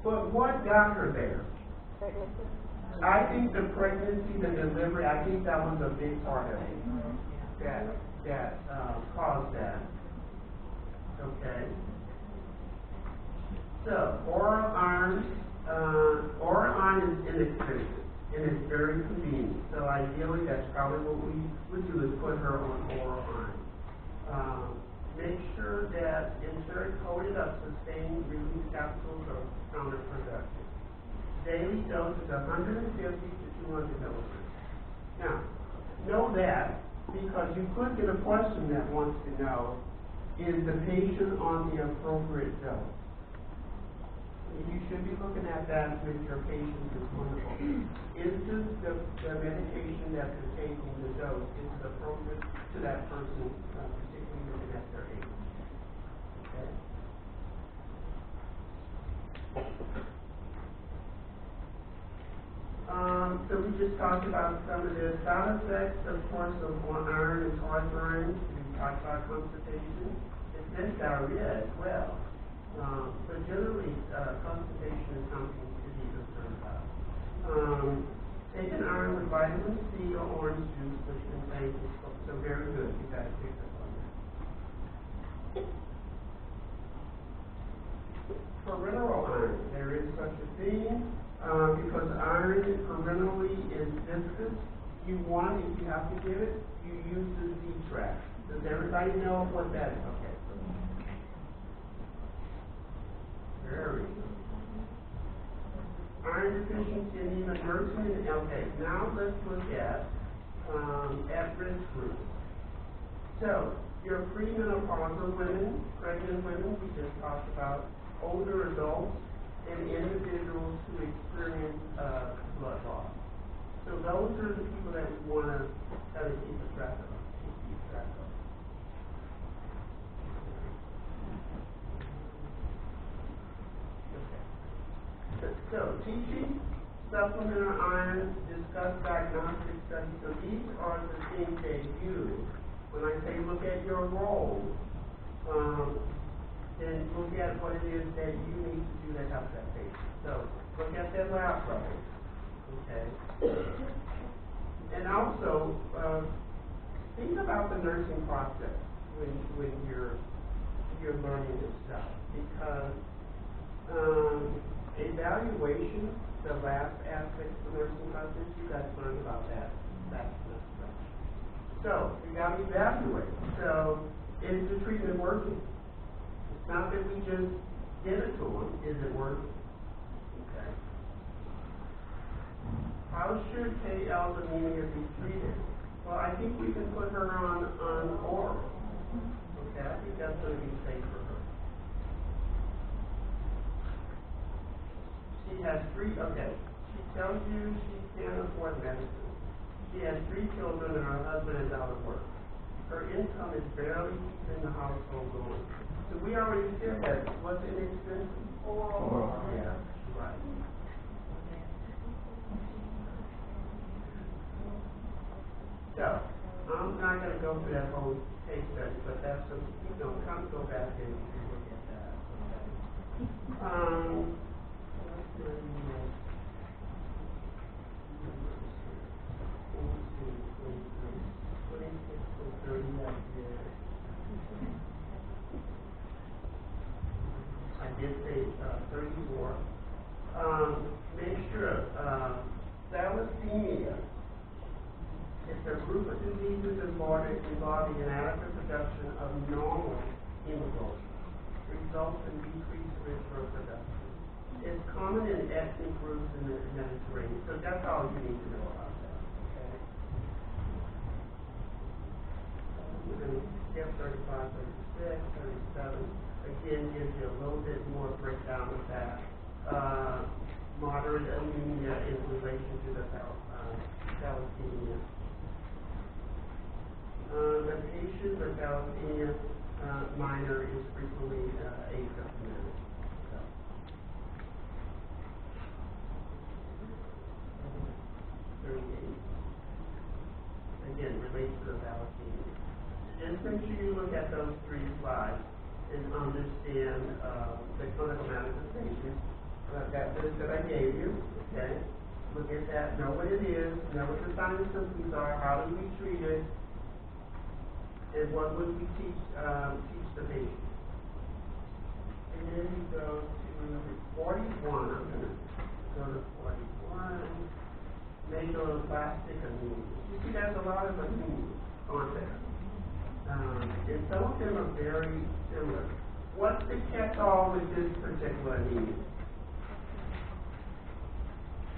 But what got her there? I think the pregnancy, the delivery, I think that was a big part of it. That caused that. Okay. So oral iron is inexpensive and it's very convenient. So ideally, that's probably what we would do, is put her on oral iron. Make sure that insert coated up sustained release capsules are counterproductive. Daily dose is 150 to 200 milligrams. Now, know that because you could get a question that wants to know, is the patient on the appropriate dose? You should be looking at that with your patients as clinical. Is the medication that they're taking, the dose, is it appropriate to that person, particularly looking at their age? Okay. So we just talked about some of the side effects, of course, of iron and heartburn. We talked about constipation. It's then diarrhea as well. But generally, constipation is something to be concerned about. Take an iron with vitamin C or orange juice, which contains so very good. You got to pick up on that. Parenteral iron, there is such a thing. Because iron parenterally is viscous, you want, if you have to give it, you use the Z-track. Does everybody know what that is? Okay. Very good. Iron deficiency anemia, nursing. Okay, now let's look at at-risk groups. So, your premenopausal women, pregnant women, we just talked about, older adults, and individuals who experience blood loss. So those are the people that we want to kind of keep track of. Okay. So teaching, supplemental iron, discuss diagnostic studies. So these are the things they use. When I say look at your role, then look at what it is that you need to do to help that patient. So look at their lab records, okay? And also think about the nursing process when you're learning this stuff, because evaluation, the last aspect of the nursing process, you guys learned about that. That's not stuff. So you got to evaluate. So is the treatment working? Not that we just give it to them. Is it working? Okay. How should KL anemia be treated? Well, I think we can put her on oral. Okay, I think that's going to be safe for her. She has she tells you she can't afford medicine. She has 3 children and her husband is out of work. Her income is barely keeping the household going. So we already said that. What's inexpensive? Oral. Yeah, right. So, I'm not going to go through that whole case study, but that's some, kind of go back and look at that. Okay. I did say 34. Make sure thalassemia is a group of diseases involving inadequate production of normal hemoglobin, results in decreased erythropoiesis. It's common in ethnic groups in the Mediterranean, so that's all you need to know about that. Okay. We're going to skip 35, 36, 37. Again, gives you a little bit more breakdown of that. Moderate anemia in relation to the thalassemia. The patient with thalassemia minor is frequently asymptomatic. So. 38. Again, relates to the thalassemia. Just make sure you look at those 3 slides and understand the clinical manifestations. that list that I gave you, okay? Look at that, know what it is, know what the signs and symptoms are, how do we treat it, and what would we teach the patient. And then you go to 41, I'm going to go to 41, megaloblastic anemia. You see there's a lot of anemia on there. And some of them are very similar. What's the catch-all with this particular anemia?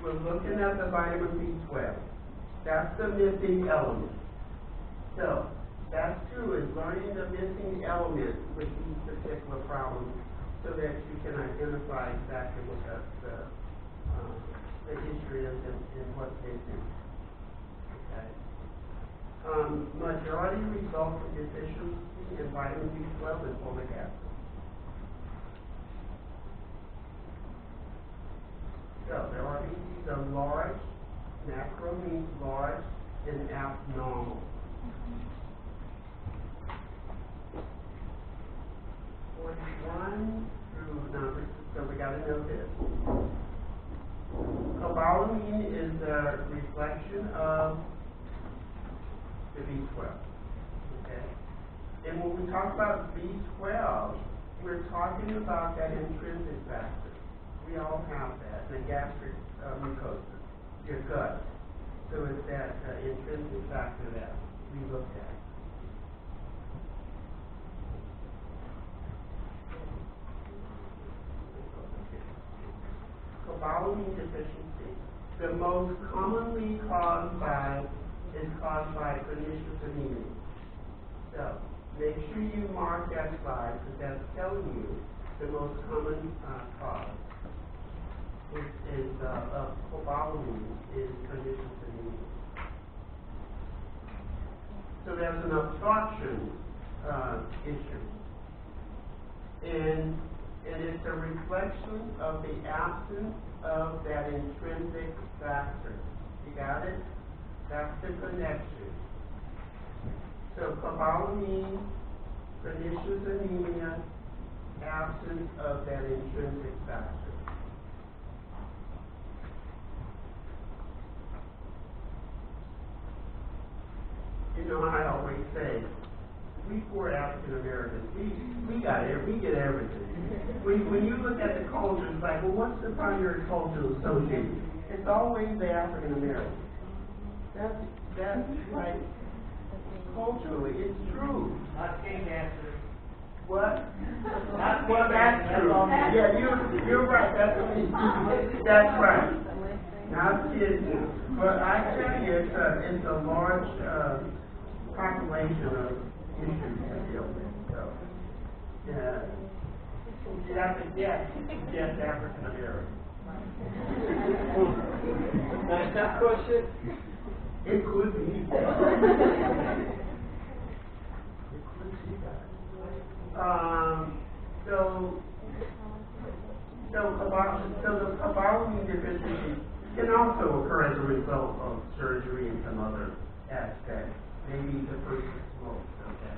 We're looking at the vitamin B12. That's the missing element. So, that's true, is learning the missing element with these particular problems so that you can identify exactly what the issue is and what's missing. Okay. Majority result from deficiency in vitamin B12 and folic acid. So there are these are large, macro means large, and abnormal. 41 through numbers, so we got to know this. Cobalamin is a reflection of the B12. Okay? And when we talk about B12, we're talking about that intrinsic factor. We all have that, the gastric mucosa, your gut. So it's that intrinsic factor that we look at. Cobalamin deficiency. The most commonly caused by pernicious anemia. So make sure you mark that slide because that's telling you the most common cause. Of cobalamin is pernicious anemia. So there's an absorption issue. And it's a reflection of the absence of that intrinsic factor. You got it? That's the connection. So cobalamin, pernicious anemia, absence of that intrinsic factor. You know, I always say, we poor African Americans, we get everything. When you look at the culture, it's like, well, what's the primary cultural association? It's always the African American. That's like culturally, it's true. Not king answer. What? Well, that's true. Yeah, you're right. That's right. Not kids. But I tell you, it's a large population of issues to deal with. So, yeah. You have to guess African American. Is that question? It could be. It could be that. So the cobalamin deficiency can also occur as a result of surgery and some other aspects. Maybe the person smokes, okay?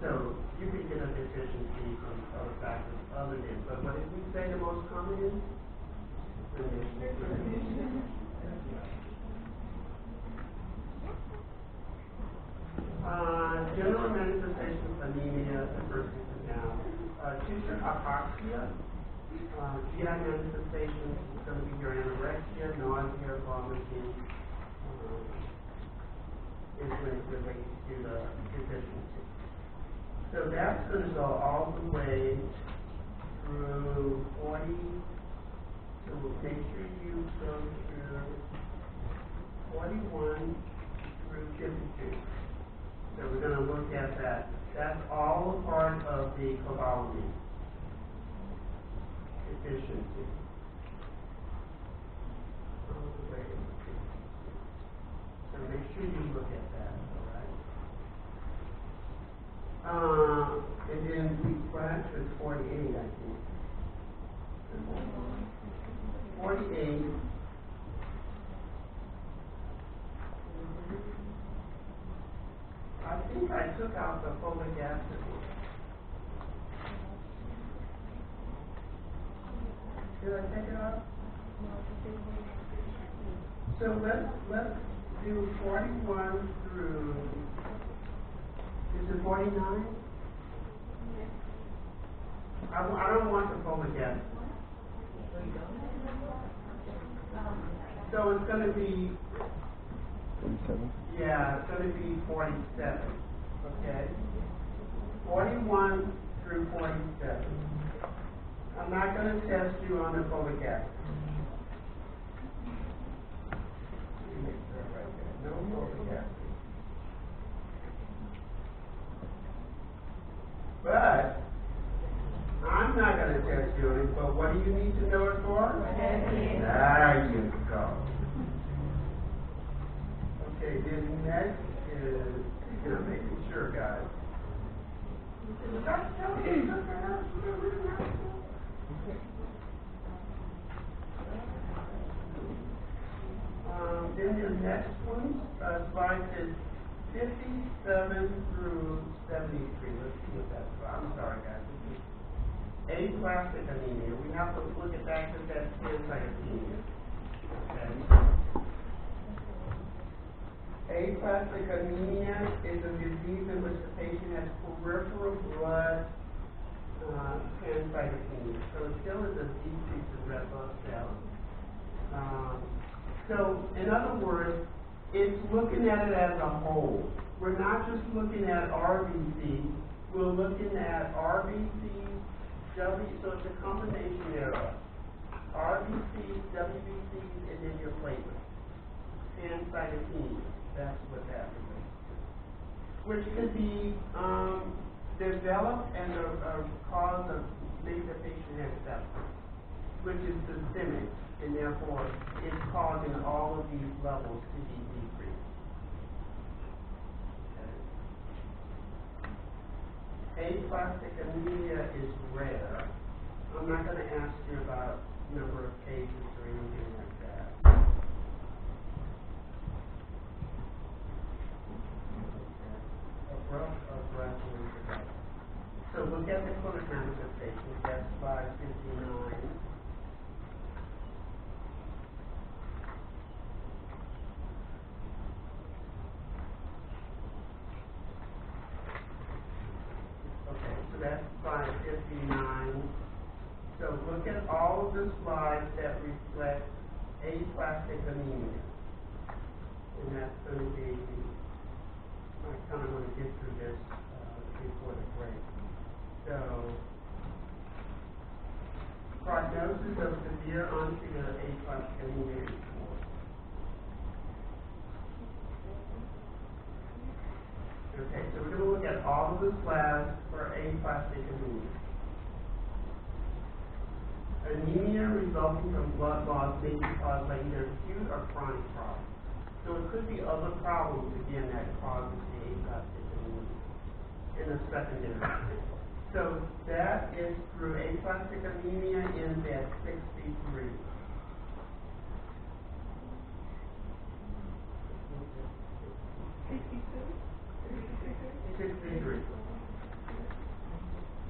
So you could get a deficiency from other factors other than, but what did we say the most common is? General manifestations of anemia, the person can have tissue hypoxia, GI manifestations is going to be your anorexia, nausea, vomiting, is when it relates to the deficiency. So that's going to go all the way through 40. So we'll make sure you go through 41 through 52. So we're going to look at that. That's all a part of the cobalamin deficiency. So make sure you look at that, all right? And then we flash is 48, I think. 48. I think I took out the folic acid one. Did I take it off? So let's do 41 through, is it 49? I don't want the full again. So it's going to be 47. Yeah, it's going to be 47. Okay? 41 through 47. I'm not going to test you on the folic acid. Make sure right there. No folic acid. But I'm not going to test you on it, but what do you need to know it for? There you go. Okay, then next is, making sure, guys. Then the next one, slide is 57 through 73. Let's see what that's about. I'm sorry, guys. This is aplastic anemia. We have to look at that because that's pancytopenia. Okay. Aplastic anemia is a disease in which the patient has peripheral blood pancytopenia. So it still is a decrease in red blood cells. So, in other words, it's looking at it as a whole. We're not just looking at RBC, we're looking at RBCs, so it's a combination thereof. RBCs, WBCs, and then your platelets. Pancytopenia, that's what that relates to. Which could be developed and a cause of maybe the patient has sepsis, which is systemic, and therefore it's causing all of these levels to be decreased. Okay. Aplastic anemia is rare. I'm not going to ask you about number of cases or anything like that. So look at the clinic manifestations. That's slide 59. Okay, so that's slide 59. So look at all of the slides that reflect aplastic anemia. And that's going to be, I kind of want to get through this before the break. So, prognosis of severe untreated aplastic anemia is poor. Okay, so we're going to look at all of the slabs for aplastic anemia. Anemia resulting from blood loss may be caused by either acute or chronic problems. So it could be other problems, again, that causes the aplastic anemia in a secondary state. So that is through aplastic anemia ends at 63.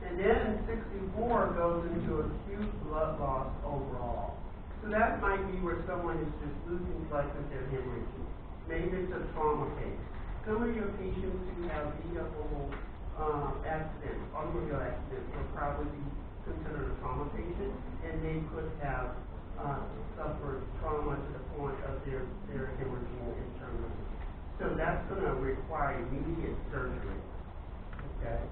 And then 64 goes into acute blood loss overall. So that might be where someone is just losing blood because they're hemorrhaging. Maybe it's a trauma case. Some of your patients who have vehicle accidents, automobile accidents, will probably be considered a trauma patient, and they could have suffered trauma to the point of their hemorrhaging internally. So that's going to require immediate surgery. Okay?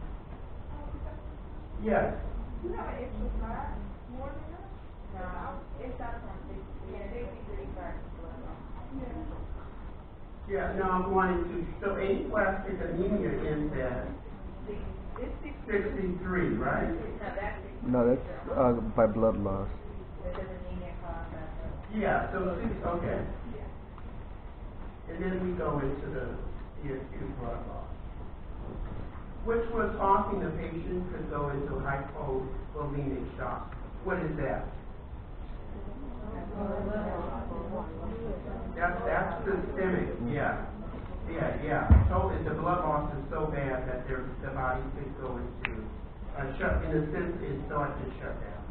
Yes? You have an extra slide more than that? No, it's not from 63. Yeah, 63 starts blood loss. Yeah, no, I'm wanting to. So aplastic anemia ends at 63, right? No, that's by blood loss. Yeah, so okay. And then we go into the acute blood loss, which we're talking the patient could go into hypovolemic shock. What is that? That's systemic, yeah. So the blood loss is so bad that the body could go into in a sense, it starts to shut down.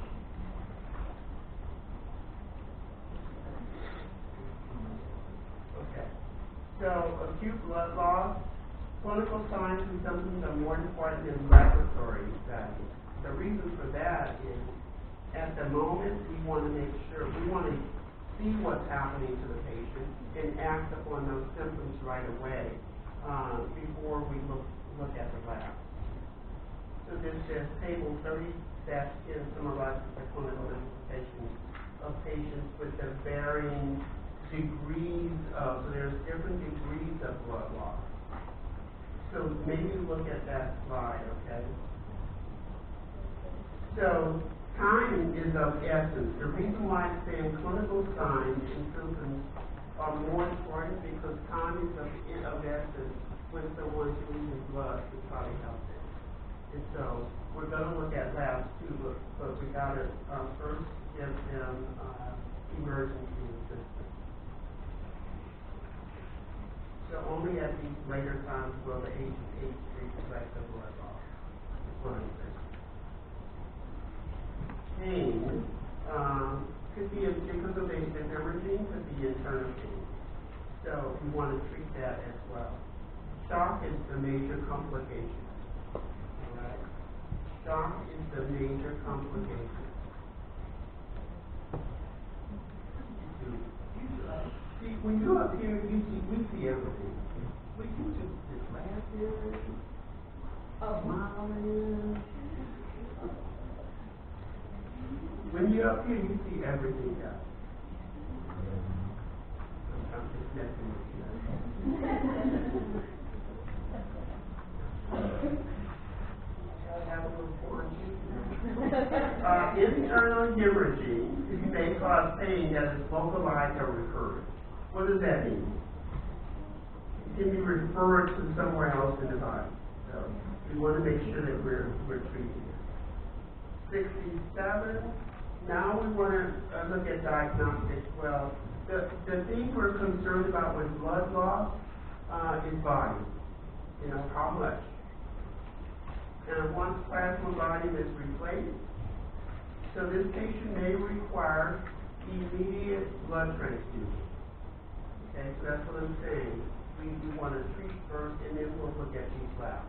So acute blood loss, clinical signs and symptoms are more important than laboratory studies. The reason for that is, at the moment, we want to make sure, we want to see what's happening to the patient and act upon those symptoms right away before we look at the lab. So this says table 30 that is summarizes the clinical implications of patients with the varying degrees of, so there's different degrees of blood loss. So maybe look at that slide, okay? So time is of essence. The reason why it's saying clinical signs and symptoms are more important because time is of essence when someone's losing blood to try to help them. And so we're going to look at labs too, but we got to first give them emergency assistance. So only at these later times will the HH reflect the blood loss. That's what I'm saying. Pain could be, because of the hemorrhaging, could be internal pain. So we want to treat that as well. Shock is the major complication. Alright? Shock is the major complication. See, when you're up here, we see everything. We do just laughing, smiling. When you're up here, you see everything else. I'm just messing with you. I have a little fun too. Internal hemorrhaging may cause pain that is localized or recurrent. What does that mean? It can be referred to somewhere else in the body. So we want to make sure that we're treating it. 67. Now we want to look at diagnostics. Well, the thing we're concerned about with blood loss is volume. You know, how much. And once plasma volume is replaced, so this patient may require immediate blood transfusion. Okay, so that's what I'm saying. We want to treat first, and then we'll look at these labs.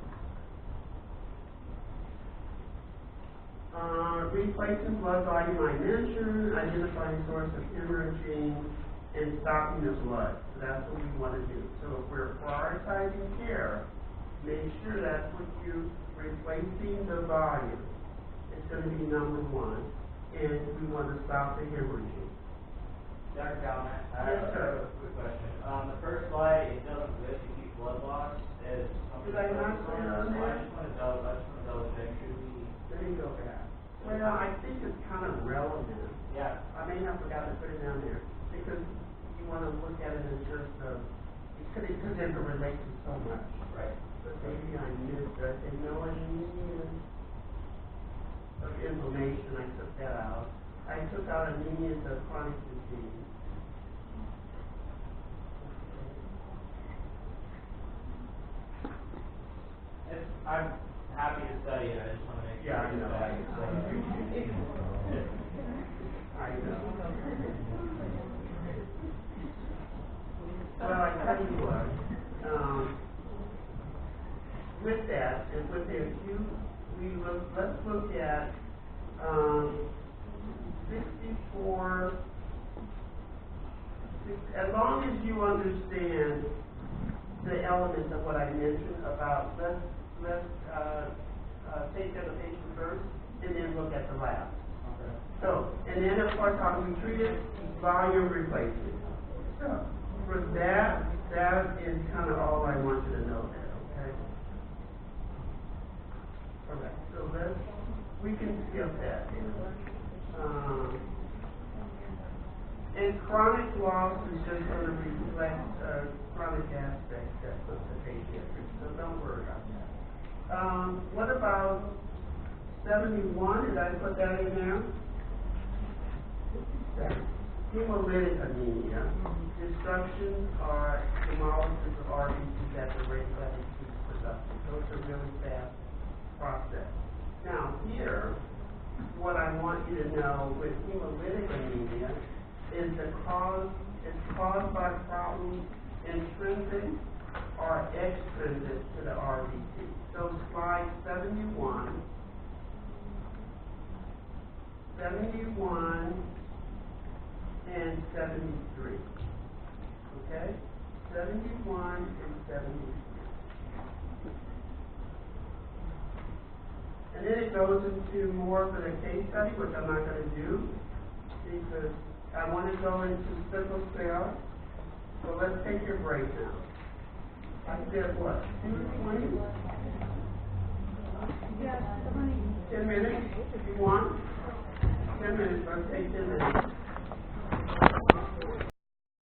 Replacing blood volume I mentioned, identifying source of hemorrhaging, and stopping the blood. So that's what we want to do. So if we're prioritizing care, make sure that's what you replacing the volume. It's going to be number one, and we want to stop the hemorrhaging. Dr. Callahan, I Yes, have sir. a quick question. The first slide, it doesn't list acute blood loss as something. Did I not say it on there? I just want to double check. Should we? Let me go back. Well, I think it's kind of relevant. Yeah. I may have forgotten to put it down there because you want to look at it in terms of because it can relate to so much. Right. But maybe I missed it. I said no anemia of inflammation. I took that out. I took out anemia of chronic disease. I'm happy to study it. I just want to make sure. Yeah, I know. I know. Well, I tell you what, with that, and with the acute, let's look at 64, as long as you understand the elements of what I mentioned about let's take care of the patient first and then look at the lab. Okay. So, and then of course how do we treat it? Volume replacement. So, for that is kind of all I want you to know there, okay? Alright, so we can skip that. And chronic loss is just going to reflect chronic aspects that the patient, so don't worry about that. What about 71? Did I put that in there? Hemolytic anemia. Destruction or hemolysis of RBCs at the rate that exceeds production. So it's a really fast process. Now here, what I want you to know with hemolytic anemia is it's caused by problems intrinsic or extrinsic to the RBC. So slide 71, 71 and 73. Okay? 71 and 73. And then it goes into more for the case study, which I'm not going to do because I want to go into sickle cell. So let's take your break now. I said what? 2:20? Yeah, 10 minutes if you want. 10 minutes. Let's take 10 minutes.